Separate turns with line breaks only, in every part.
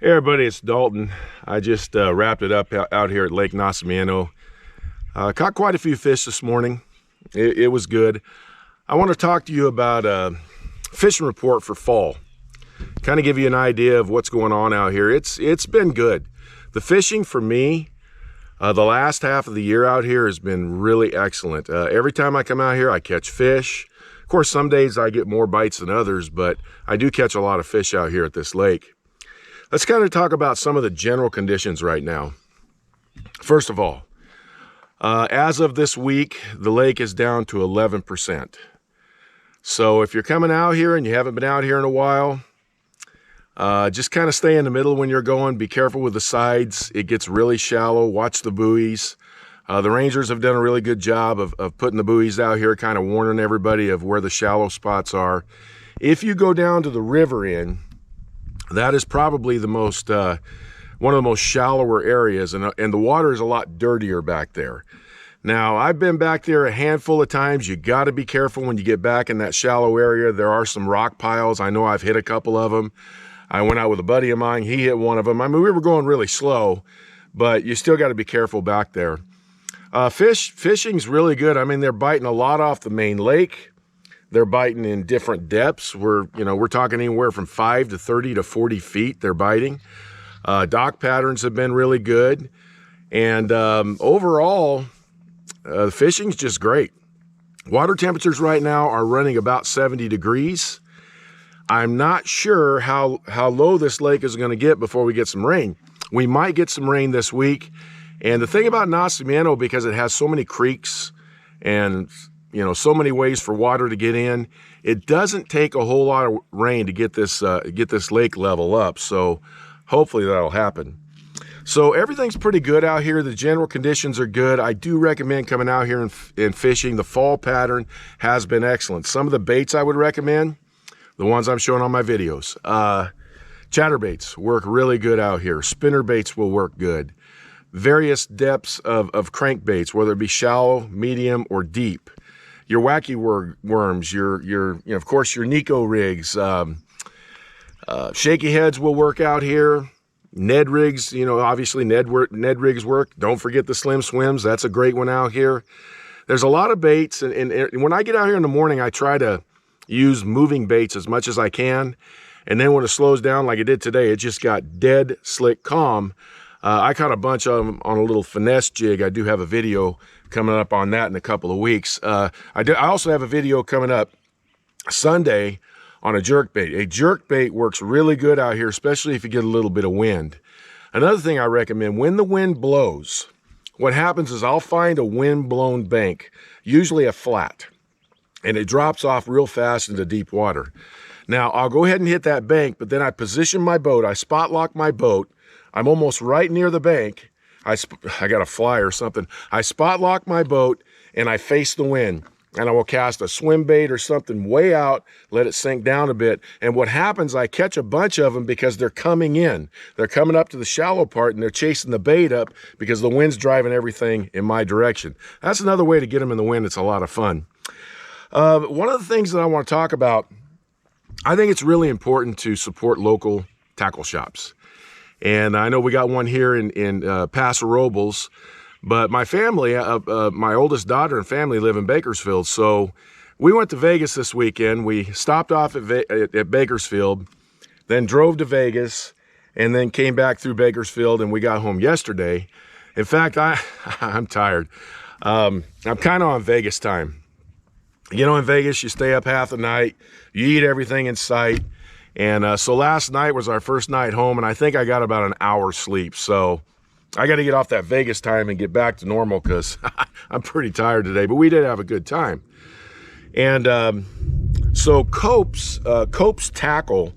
Hey everybody, it's Dalton. I just wrapped it up out here at Lake Nacimiento. Caught quite a few fish this morning. It was good. I want to talk to you about a fishing report for fall. Kind of give you an idea of what's going on out here. It's been good. The fishing for me, the last half of the year out here has been really excellent. Every time I come out here, I catch fish. Of course, some days I get more bites than others, but I do catch a lot of fish out here at this lake. Let's kind of talk about some of the general conditions right now. First of all, as of this week, the lake is down to 11%. So if you're coming out here and you haven't been out here in a while, just kind of stay in the middle when you're going. Be careful with the sides. It gets really shallow. Watch the buoys. The rangers have done a really good job of putting the buoys out here, kind of warning everybody of where the shallow spots are. If you go down to the river end, that is probably the most one of the most shallower areas, and the water is a lot dirtier back there. Now, I've been back there a handful of times. You got to be careful when you get back in that shallow area. There are some rock piles. I know I've hit a couple of them. I went out with a buddy of mine. He hit one of them. I mean, we were going really slow, but you still got to be careful back there. Fishing's really good. I mean, they're biting a lot off the main lake. They're biting in different depths. We're talking anywhere from 5 to 30 to 40 feet they're biting. Dock patterns have been really good. And overall, fishing's just great. Water temperatures right now are running about 70 degrees. I'm not sure how low this lake is going to get before we get some rain. We might get some rain this week. And the thing about Nacimiento, because it has so many creeks and so many ways for water to get in, it doesn't take a whole lot of rain to get this lake level up. So hopefully that'll happen. So everything's pretty good out here. The general conditions are good. I do recommend coming out here and fishing. The fall pattern has been excellent. Some of the baits I would recommend, the ones I'm showing on my videos. Chatterbaits work really good out here. Spinner baits will work good. Various depths of crankbaits, whether it be shallow, medium, or deep. Your wacky worms, your of course your Nico rigs, shaky heads will work out here. Ned rigs, obviously Ned rigs work. Don't forget the slim swims. That's a great one out here. There's a lot of baits, and when I get out here in the morning, I try to use moving baits as much as I can. And then when it slows down like it did today, it just got dead slick calm. I caught a bunch of them on a little finesse jig. I do have a video coming up on that in a couple of weeks. I also have a video coming up Sunday on a jerkbait. A jerkbait works really good out here, especially if you get a little bit of wind. Another thing I recommend, when the wind blows, what happens is I'll find a wind-blown bank, usually a flat, and it drops off real fast into deep water. Now, I'll go ahead and hit that bank, but then I position my boat. I spot lock my boat. I'm almost right near the bank. I got a fly or something. I spot lock my boat and I face the wind, and I will cast a swim bait or something way out, let it sink down a bit. And what happens, I catch a bunch of them because they're coming in. They're coming up to the shallow part and they're chasing the bait up because the wind's driving everything in my direction. That's another way to get them in the wind. It's a lot of fun. One of the things that I want to talk about, I think it's really important to support local tackle shops. And I know we got one here in Paso Robles, but my family, my oldest daughter and family live in Bakersfield. So we went to Vegas this weekend. We stopped off at Bakersfield, then drove to Vegas, and then came back through Bakersfield, and we got home yesterday. In fact, I'm tired. I'm kind of on Vegas time. In Vegas, you stay up half the night, you eat everything in sight. And so last night was our first night home, and I think I got about an hour's sleep. So I got to get off that Vegas time and get back to normal because I'm pretty tired today. But we did have a good time. And so Cope's Tackle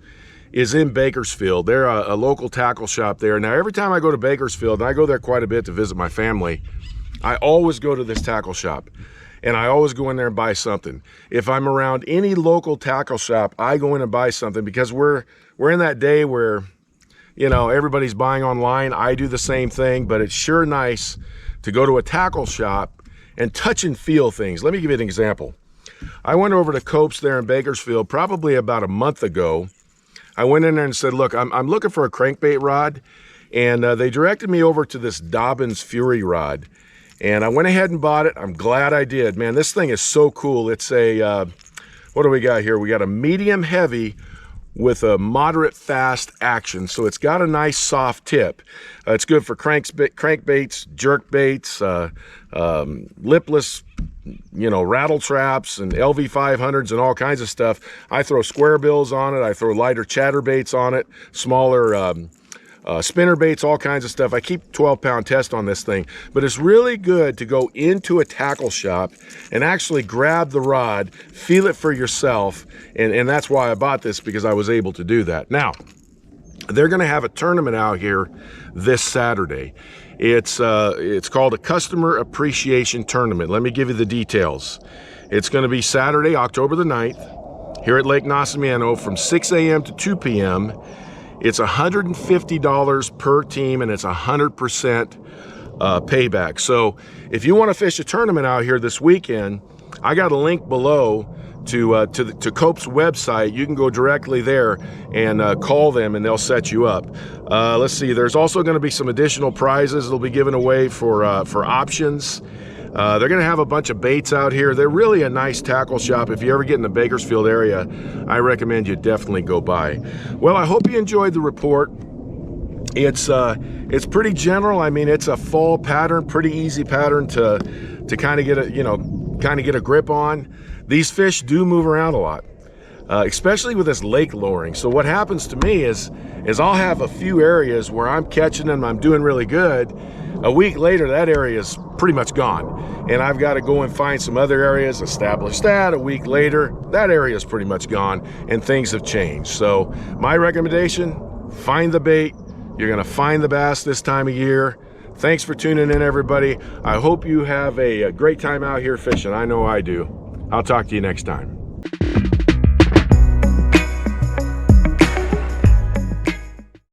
is in Bakersfield. They're a local tackle shop there. Now, every time I go to Bakersfield, and I go there quite a bit to visit my family, I always go to this tackle shop. And I always go in there and buy something. If I'm around any local tackle shop, I go in and buy something because we're in that day where, everybody's buying online. I do the same thing, but it's sure nice to go to a tackle shop and touch and feel things. Let me give you an example. I went over to Cope's there in Bakersfield probably about a month ago. I went in there and said, look, I'm looking for a crankbait rod. And they directed me over to this Dobbins Fury rod. And I went ahead and bought it. I'm glad I did. Man, this thing is so cool. It's a, what do we got here? We got a medium heavy with a moderate fast action. So it's got a nice soft tip. It's good for crankbaits, jerk baits, lipless, rattle traps and LV 500s and all kinds of stuff. I throw square bills on it. I throw lighter chatterbaits on it, smaller spinner baits, all kinds of stuff. I keep 12-pound test on this thing, but it's really good to go into a tackle shop and actually grab the rod, feel it for yourself, and that's why I bought this, because I was able to do that. Now, they're going to have a tournament out here this Saturday. It's called a Customer Appreciation Tournament. Let me give you the details. It's going to be Saturday, October the 9th, here at Lake Nacimiento from 6 a.m. to 2 p.m. It's $150 per team, and it's 100% payback. So if you want to fish a tournament out here this weekend, I got a link below to Cope's website. You can go directly there and call them, and they'll set you up. Let's see. There's also going to be some additional prizes they'll be giving away for options. They're going to have a bunch of baits out here. They're really a nice tackle shop. If you ever get in the Bakersfield area, I recommend you definitely go by. Well, I hope you enjoyed the report. It's pretty general. I mean, it's a fall pattern, pretty easy pattern to kind of get a grip on. These fish do move around a lot, especially with this lake lowering. So what happens to me is I'll have a few areas where I'm catching them, I'm doing really good. A week later, that area is pretty much gone, and I've got to go and find some other areas, establish that. A week later, that area is pretty much gone, and things have changed. So my recommendation, find the bait. You're going to find the bass this time of year. Thanks for tuning in, everybody. I hope you have a great time out here fishing. I know I do. I'll talk to you next time.